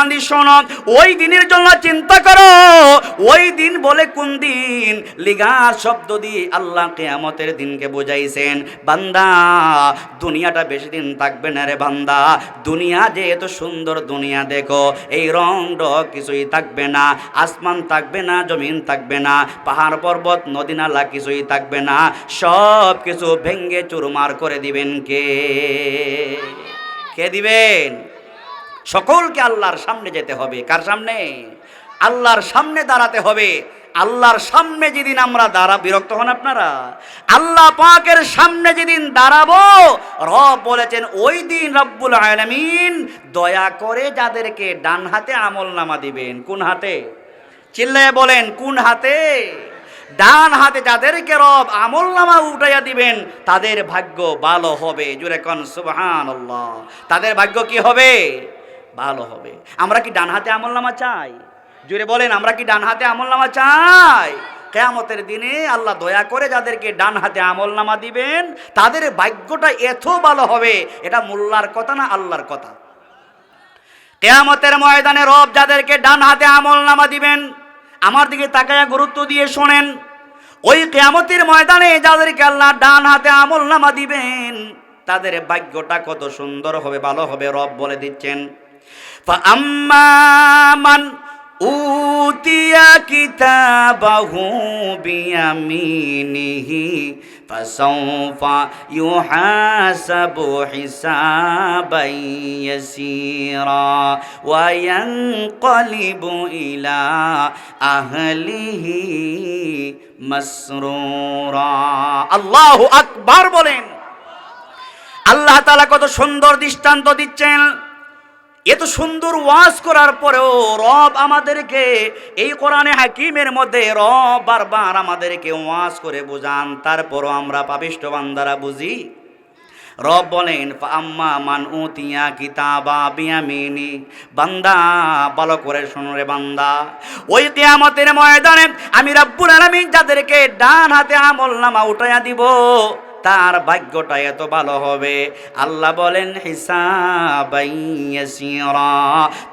বান্দি শোনো, ওই দিনের জন্য চিন্তা করো। ওই দিন বলে কোন দিন? লিগার শব্দ দিয়ে আল্লাহ কিয়ামতের দিনকে বোঝাইছেন। বান্দা, দুনিয়াটা বেশি দিন থাকবে না রে বান্দা। দুনিয়া যে এত সুন্দর দুনিয়া, দেখো এই রং ডগ কিছুই থাকবে না, আসমান থাকবে না, জমিন থাকবে না, পাহাড় পর্বত নদী নালা কিছুই থাকবে না, সব কিছু ভেঙ্গে চুরমার করে দিবেন কে? কে দিবেন? সকলকে আল্লাহর সামনে যেতে হবে। কার সামনে? আল্লাহর সামনে দাঁড়াতে হবে। আল্লাহর সামনে যেদিন আমরা বিরক্ত হন আপনারা? আল্লাহ পাকের সামনে যেদিন দাঁড়াবো, রব বলেছেন ওই দিন রব্বুল আলামিন দয়া করে যাদেরকে ডান হাতে আমলনামা দিবেন। কোন হাতে? চিল্লায়ে বলেন, কোন হাতে? ডান হাতে যাদেরকে রব আমলনামা উঠাইয়া দিবেন, তাদের ভাগ্য ভালো হবে। জোরে কোন সুবহানাল্লাহ। তাদের ভাগ্য কি হবে? ভালো হবে। আমরা কি ডান হাতে আমলনামা চাই? জোরে বলেন, আমরা কি ডান হাতে আমলনামা চাই? কিয়ামতের দিনে আল্লাহ দয়া করে যাদেরকে ডান হাতে আমলনামা দিবেন, তাদের ভাগ্যটা এত ভালো হবে। এটা মোল্লার কথা না, আল্লাহর কথা। কিয়ামতের ময়দানে রব যাদেরকে ডান হাতে আমলনামা দিবেন, আমার দিকে তাকায়া গুরুত্ব দিয়ে শোনেন। ওই কিয়ামতের ময়দানে যাদেরকে আল্লাহ ডান হাতে আমলনামা দিবেন, তাদের ভাগ্যটা কত সুন্দর হবে, ভালো হবে। রব বলে দিচ্ছেন, فَأَمَّا مَنْ أُوتِيَ كِتَابَهُ بِيَمِينِهِ فَسَوْفَ يُحَاسَبُ حِسَابًا يَسِيرًا وَيَنْقَلِبُ إِلَى أَهْلِهِ مسرورا। আল্লাহু আকবার বলেন। আল্লাহ তাআলা কত সুন্দর দৃষ্টান্ত দিচ্ছেন। এত সুন্দর ওয়াজ করার পরেও রব আমাদেরকে এই কোরআনে হাকিমের মধ্যে রব বারবার আমাদেরকে ওয়াজ করে বোঝান, তারপরও আমরা পাপিষ্ঠ বান্দারা বুঝি। রব বলেন, ফাআম্মা মান উতিয়া কিতাবা বিয়ামিনি। বান্দা, ভালো করে শোনো রে বান্দা, ওই কিয়ামতের ময়দানে আমি রব্বুল আলামিন যাদেরকে ডান হাতে আমলনামা উঠাইয়া দিব, তার ভাগ্যটা এত ভালো হবে। আল্লাহ বলেন, হিসাবাই ইয়াসীরা।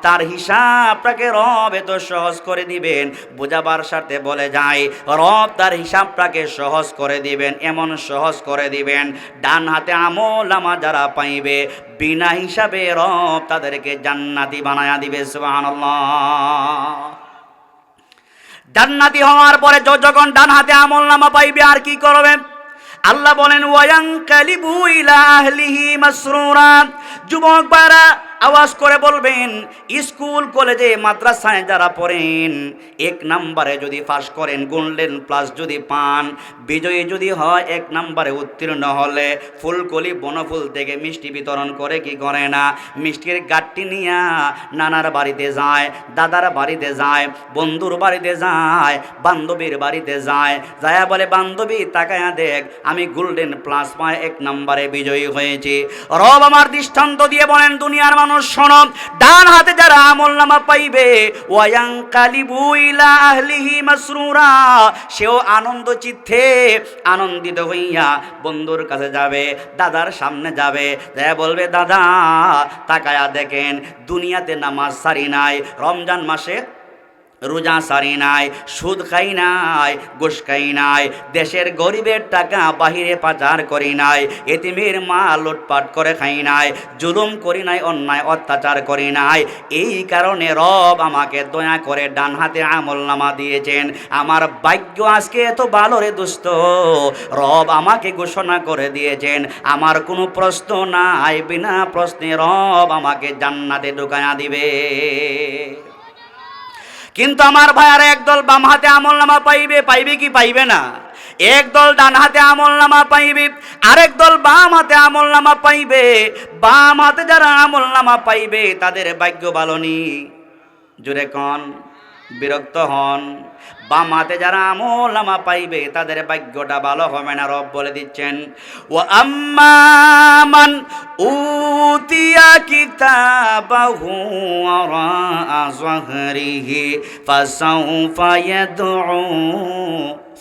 তার হিসাবটাকে রব এত সহজ করে দিবেন। বোঝাবার সাথে বলে যায়, রব তার হিসাবটাকে সহজ করে দিবেন, এমন সহজ করে দিবেন, ডান হাতে আমলনামা যারা পাইবে, বিনা হিসাবে রব তাদেরকে জান্নাতি বানায়া দিবে। সুবহানাল্লাহ। জান্নাতি হওয়ার পরে যখন ডান হাতে আমলনামা পাইবে, আর কি করবে? আল্লাহ বলেন, ওয়ায়ানকালিবু ইলা আহলিহি মাসরুরা। যুবক ভাইরা আওয়াজ করে বলবেন, স্কুল কলেজে মাদ্রাসায় যারা পড়েন, 1 নম্বরে যদি পাস করেন, গোল্ডেন প্লাস যদি পান, বিজয়ী যদি হয়, 1 নম্বরে উত্তীর্ণ হলে ফুলকলি বনফুল থেকে মিষ্টি বিতরণ করে কি করে না? মিষ্টির গাঁটটি নিয়া নানার বাড়িতে যায়, দাদার বাড়িতে যায়, বন্ধুর বাড়িতে যায়, বান্ধবীর বাড়িতে যায়, যায়া বলে, বান্ধবী তাকায়া দেখ, আমি গোল্ডেন প্লাস পায় 1 নম্বরে বিজয়ী হয়েছি। রব আমার দৃষ্টান্ত দিয়ে বলেন, দুনিয়ার মানুষ শোনো, ডান হাতে যারা আমলনামা পাইবে, ওয়ায়ানকালিবু ইলা আহলিহি মাসরুরা, সেও আনন্দ চিত্তে আনন্দিত হইয়া বন্ধুর কাছে যাবে, দাদার সামনে যাবে, যা বলবে, দাদা তাকায়া দেখেন, দুনিয়াতে নামাজ সারি নাই, রমজান মাসে রোজা সারি নাই, সুদ খাই নাই, ঘুষ খাই নাই, দেশের গরিবের টাকা বাহিরে পাচার করি নাই, এতিমের মা লুটপাট করে খাই নাই, জুলুম করি নাই, অন্যায় অত্যাচার করি নাই। এই কারণে রব আমাকে দয়া করে ডান হাতে আমলনামা দিয়েছেন। আমার ভাগ্য আজকে এত ভালো রে দোস্ত, রব আমাকে ঘোষণা করে দিয়েছেন, আমার কোনো প্রশ্ন নাই, বিনা প্রশ্নে রব আমাকে জান্নাতে ঢুকায়া দিবে। কিন্তু আমার ভাইয়ারা, একদল বাম হাতে আমলনামা পাইবে, পাইবে কি পাইবে না? একদল ডান হাতে আমলনামা পাইবে, আরেক দল বাম হাতে আমলনামা পাইবে। বাম হাতে যারা আমলনামা পাইবে, তাদের ভাগ্য ভালো নি। জোরে কোন, বিরক্ত হন। বাম হাতে যারা আমল নামা পাইবে তাদের ভাগ্যটা ভালো হবে না। রব বলে দিচ্ছেন, ওয়া আম্মা মান উতিয়া কিতাবাহু ওয়ারা যহরিহি ফাসাউফা ইয়াদউ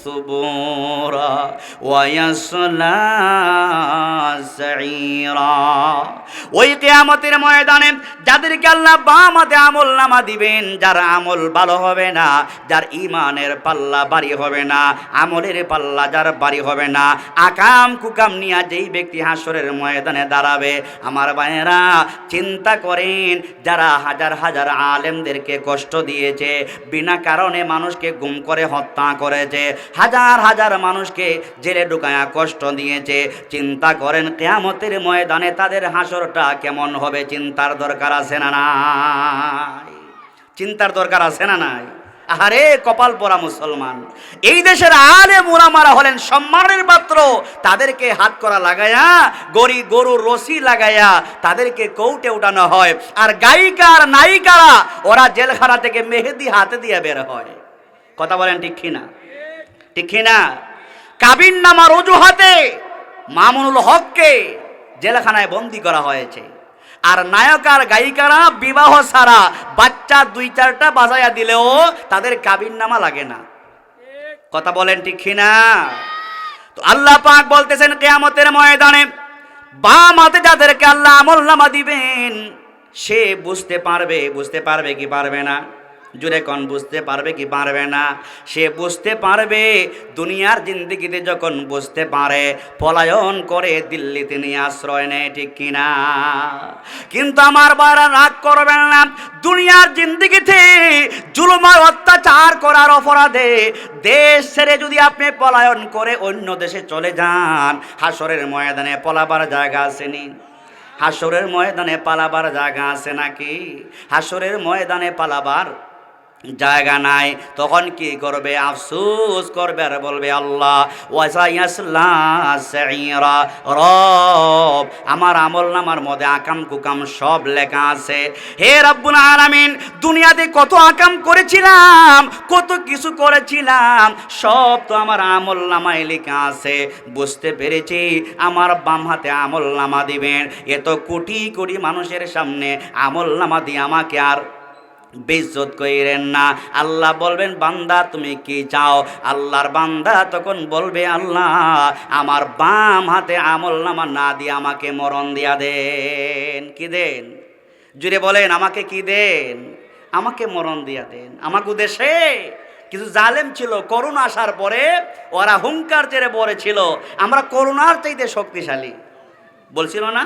সুবুরা ওয়া ইয়াসলা সাঈরা। ওই কিয়ামতের ময়দানে যাদেরকে আল্লাহ বাম হাতে আমল নামা দিবেন, যার আমল ভালো হবে না, যার ইমানের পাল্লা বাড়ি হবে না, আমলের পাল্লা যার বাড়ি হবে না, আকাম কুকাম নিয়ে যেই ব্যক্তি হাসরের ময়দানে দাঁড়াবে, আমার ভাইয়েরা চিন্তা করেন, যারা হাজার হাজার আলেমদেরকে কষ্ট দিয়েছে, বিনা কারণে মানুষকে গুম করে হত্যা করেছে, হাজার হাজার মানুষকে জেলে ঢুকায়া কষ্ট দিয়েছে, চিন্তা করেন কিয়ামতের ময়দানে তাদের হাসরটা কেমন হবে। চিন্তার দরকার আছে না নাই? চিন্তার দরকার আছে না নাই? আরে কপাল পোড়া মুসলমান, এই দেশের আলেম ওলামারা হলেন সম্মানের পাত্র, তাদেরকে হাত করা লাগায়া গরুর রশি লাগায়া তাদেরকে কৌটে উঠানো হয়, আর গায়িকা আর নায়িকারা ওরা জেলখানা থেকে মেহেদি হাতে দিয়ে বের হয়। কথা বলেন ঠিক কিনা? ঠিক কিনা? কাবিন নামার অজুহাতে মামুনুল হককে জেলখানায় বন্দী করা হয়েছে, আর নায়ক আর গায়িকারা বিবাহ ছাড়া বাচ্চা 2-4টা বাজায়া দিলেও তাদের কাবিন নামা লাগে না। কথা বলেন ঠিক কিনা? তো আল্লাহ পাক বলতেছেন কিয়ামতের ময়দানে বাম হাতে যাদেরকে আল্লাহ আমল নামা দিবেন, সে বুঝতে পারবে কি পারবে না? জুড়ে কোন বুঝতে পারবে কি পারবে না? সে বুঝতে পারবে। দুনিয়ার জিন্দেগিতে যখন বুঝতে পারে, পলায়ন করে দিল্লিতে নিয়ে আশ্রয় নেয়, ঠিক কিনা? কিন্তু আমার বারা রাগ করবেন না, দুনিয়ার জিন্দেগিতে জুলুম আর অত্যাচার করার অপরাধে দেশ ছেড়ে যদি আপনি পলায়ন করে অন্য দেশে চলে যান, হাসরের ময়দানে পলাবার জায়গা আসেনি? হাসরের ময়দানে পালাবার জায়গা আছে নাকি? হাসরের ময়দানে পালাবার জায়গা নাই। তখন কি করবে? আফসোস করবে আর বলবে, আল্লাহ ওয়াসাইয়াসলা সাঈরা, রব আমার আমল নামার মধ্যে আকাম কুকাম সব লেখা আছে। হে রব্বুল আলামিন, দুনিয়াতে কত আকাম করেছিলাম, কত কিছু করেছিলাম, সব তো আমার আমল নামায় লেখা আছে। বুঝতে পেরেছি আমার বাম হাতে আমল নামা দিবেন, এত কোটি কোটি মানুষের সামনে আমল নামা দিয়ে আমাকে আর বেইজ্জত কইরেন না। আল্লাহ বলবেন, বান্দা তুমি কি চাও? আল্লাহর বান্দা তখন বলবে, আল্লাহ আমার বাম হাতে আমল নামা না দিয়ে আমাকে মরণ দিয়া দেন। কি দেন? জুড়ে বলেন, আমাকে কি দেন? আমাকে মরণ দিয়া দেন। আমাকে দেশে কিছু জালেম ছিল, করোনা আসার পরে ওরা হুঙ্কার চেড়ে বলেছিল আমরা করোনার চাইতে শক্তিশালী। বলছিল না?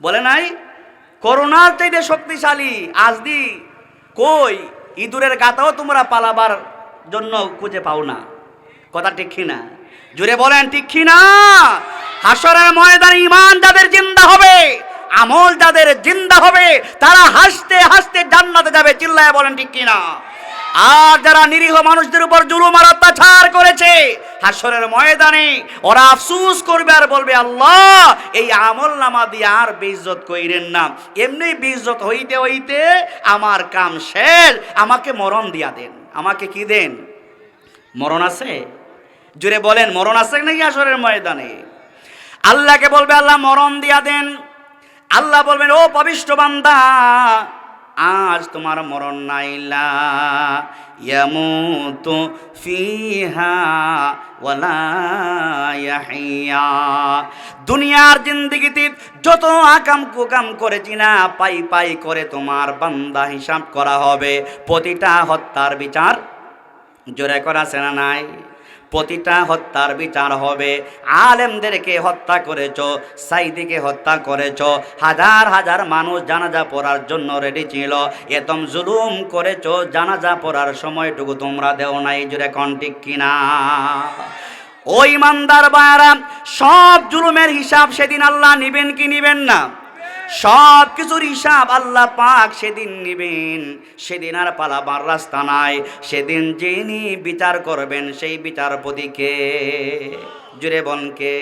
বলে নাই? করোনার চাইতে শক্তিশালী। আজদি কই ইঁদুরের গাতাও তোমরা পালাবার জন্য খুঁজে পাও না। কথা ঠিক কিনা? জুড়ে বলেন ঠিক কিনা? হাসরের ময়দানে ঈমান যাদের জিন্দা হবে, আমল যাদের জিন্দা হবে, তারা হাসতে হাসতে জান্নাতে যাবে। চিল্লায় বলেন ঠিক কিনা? আর যারা নিরীহ মানুষদের উপর জুলুম আর অত্যাচার করেছে, হাসরের ময়দানে ওরা আফসোস করবে আর বলবে, আল্লাহ এই আমল নামা দিয়ে আর বেইজ্জত কইরেন না, এমনি বেইজ্জত হইতে হইতে আমার কাম শেষ, আমাকে মরণ দিয়া দেন। আমাকে কি দেন? মরণ আছে? জুড়ে বলেন, মরণ আছে নাকি হাসরের ময়দানে? আল্লাহকে বলবে, আল্লাহ মরণ দিয়া দেন। আল্লাহ বলবেন, ও পাপিষ্ঠ বান্দা, আজ তোমার মরণ নাইলা ইয়ামুতু ফিহা ওয়ালা ইয়াহিয়া। দুনিয়ার জিন্দেগিতে যত আকাম কুকাম করেছি না, পাই পাই করে তোমার বান্দা হিসাব করা হবে। প্রতিটা হত্যার বিচার জোরে করা আছে না নাই? প্রতিটা হত্যার বিচার হবে। আলেমদেরকে হত্যা করেছ, সাইদিকে হত্যা করেছ, হাজার হাজার মানুষ জানাজা পড়ার জন্য রেডি ছিল, এতম জুলুম করেছ, জানাজা পড়ার সময়টুকু তোমরা দেও নাই। জুড়ে কোন ঠিক কিনা? ও ইমানদার বায়ারা, সব জুলুমের হিসাব সেদিন আল্লাহ নিবেন কি নিবেন না? সব কিছুর হিসাব আল্লাহ পাক সেদিন নিবেন। সেদিন আর পালাবার রাস্তা নাই। সেদিন যিনি বিচার করবেন সেই বিচারপতি কে? জুড়ে বনকে?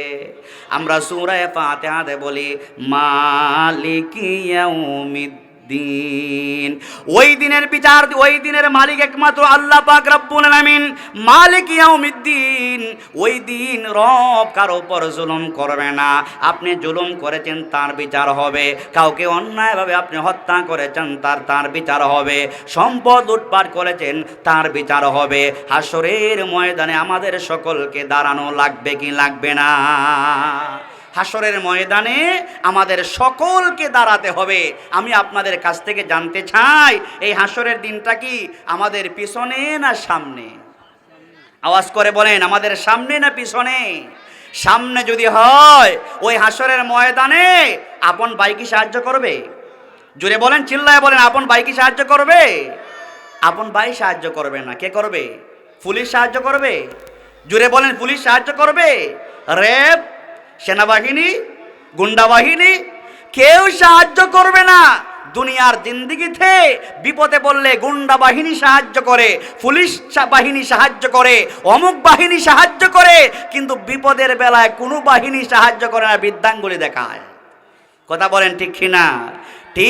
আমরা সূরা ফাতিহাতে বলি, মালিকি ইয়াউমিদ্দিন ইয়াউমিদ্দিন। ওই দিনের বিচার, ওই দিনের মালিক একমাত্র আল্লাহ পাক রব্বুল আলামিন, মালিক ইয়াউমিদ্দিন। ওই দিন রব কারো উপর জুলুম করবে না। আপনি জুলুম করেছেন তার বিচার হবে, কাউকে অন্যায়ভাবে আপনি হত্যা করেছেন তার বিচার হবে, সম্পদ লুটপাট করেছেন তার বিচার হবে। হাসরের ময়দানে আমাদের সকলকে দাঁড়ানো লাগবে কি লাগবে না? হাসরের ময়দানে আমাদের সকলকে দাঁড়াতে হবে। আমি আপনাদের কাছ থেকে জানতে চাই, এই হাসরের দিনটা কি আমাদের পিছনে না সামনে? আওয়াজ করে বলেন, আমাদের সামনে না পিছনে? সামনে যদি হয়, ওই হাসরের ময়দানে আপন ভাই কি সাহায্য করবে? জোরে বলেন, চিল্লায় বলেন, আপন ভাই কি সাহায্য করবে? আপন ভাই সাহায্য করবে না। কে করবে? পুলিশ সাহায্য করবে? জোরে বলেন, পুলিশ সাহায্য করবে? র্যাব, সেনাবাহিনী, গুন্ডা বাহিনী, কেউ সাহায্য করবে না। দুনিয়ার জিন্দিগিতে বিপদে পড়লে গুন্ডা বাহিনী সাহায্য করে, পুলিশ বাহিনী সাহায্য করে, অমুক বাহিনী সাহায্য করে, কিন্তু বিপদের বেলায় কোনো বাহিনী সাহায্য করে না, বৃদ্ধাঙ্গুলি দেখায়। কথা বলেন ঠিক কিনা?